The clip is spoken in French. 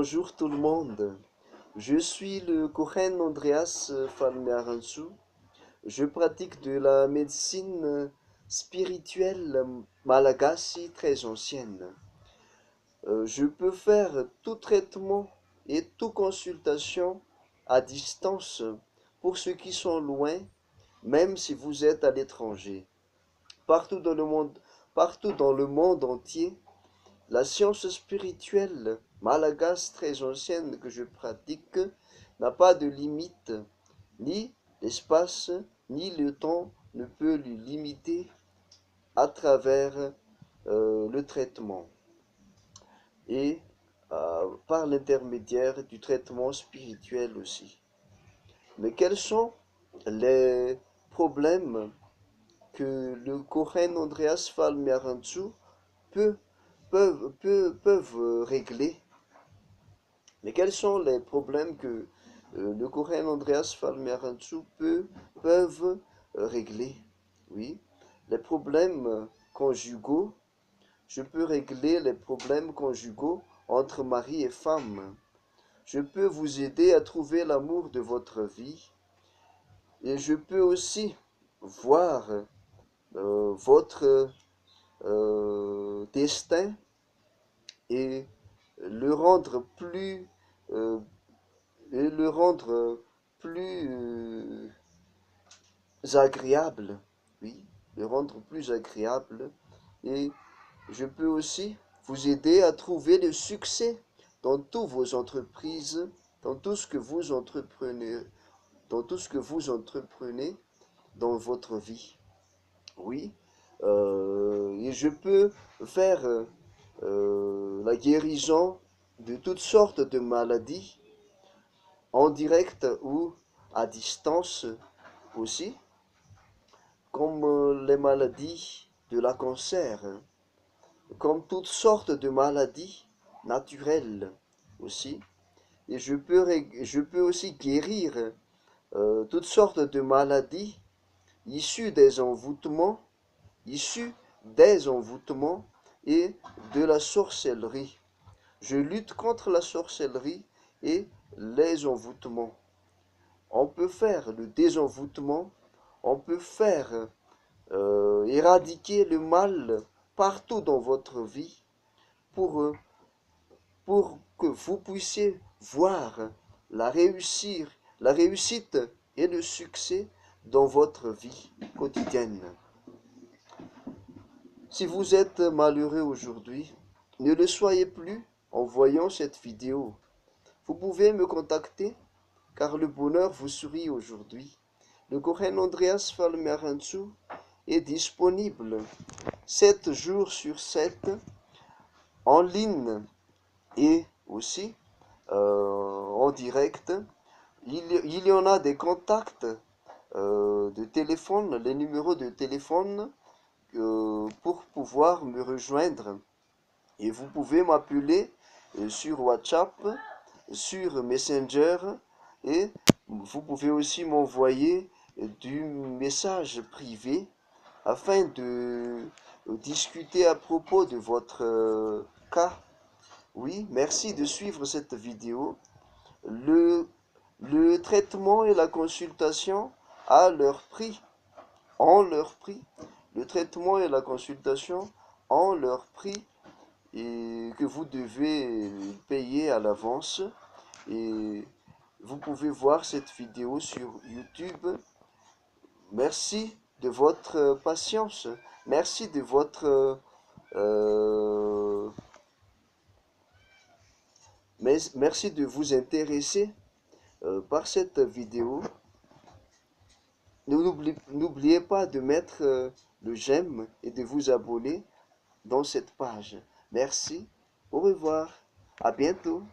Bonjour tout le monde. Je suis le Kohen Andreas Falmearansu. Je pratique de la médecine spirituelle malagasy très ancienne. Je peux faire tout traitement et toute consultation à distance pour ceux qui sont loin, même si vous êtes à l'étranger. Partout dans le monde, partout dans le monde entier, la science spirituelle malagasy très ancienne que je pratique n'a pas de limite, ni l'espace, ni le temps ne peut le limiter à travers le traitement et par l'intermédiaire du traitement spirituel aussi. Mais quels sont les problèmes que le Kohen Andreas Falmearansu peut peuvent régler. Mais quels sont les problèmes que le Kohen Andreas Falmearansu peuvent régler? Oui, les problèmes conjugaux. Je peux régler les problèmes conjugaux entre mari et femme. Je peux vous aider à trouver l'amour de votre vie. Et je peux aussi voir votre destin et le rendre plus euh, plus agréable, oui, le rendre plus agréable. Et je peux aussi vous aider à trouver le succès dans toutes vos entreprises, dans tout ce que vous entreprenez, dans tout ce que vous entreprenez dans votre vie. Oui, et je peux faire la guérison de toutes sortes de maladies, en direct ou à distance aussi, comme les maladies de la cancer, comme toutes sortes de maladies naturelles aussi. Et je peux aussi guérir toutes sortes de maladies issues des envoûtements, issues des envoûtements et de la sorcellerie. Je lutte contre la sorcellerie et les envoûtements. On peut faire le désenvoûtement, on peut faire éradiquer le mal partout dans votre vie pour, euh, pour que vous puissiez voir la réussir, la réussite et le succès dans votre vie quotidienne. Si vous êtes malheureux aujourd'hui, ne le soyez plus en voyant cette vidéo. Vous pouvez me contacter car le bonheur vous sourit aujourd'hui. Le Kohen Andreas Falmearansu est disponible 7 jours sur 7 en ligne et aussi en direct. Il y en a des contacts de téléphone, les numéros de téléphone pour pouvoir me rejoindre. Et vous pouvez m'appeler sur WhatsApp, sur Messenger et vous pouvez aussi m'envoyer du message privé afin de discuter à propos de votre cas. Oui, merci de suivre cette vidéo. Le, le traitement et la consultation à leur prix, en leur prix. Le traitement et la consultation en leur prix et que vous devez payer à l'avance. Et vous pouvez voir cette vidéo sur YouTube. Merci de votre patience. Merci de votre merci de vous intéresser par cette vidéo. N'oubliez pas de mettre le j'aime et de vous abonner dans cette page. Merci. Au revoir. À bientôt.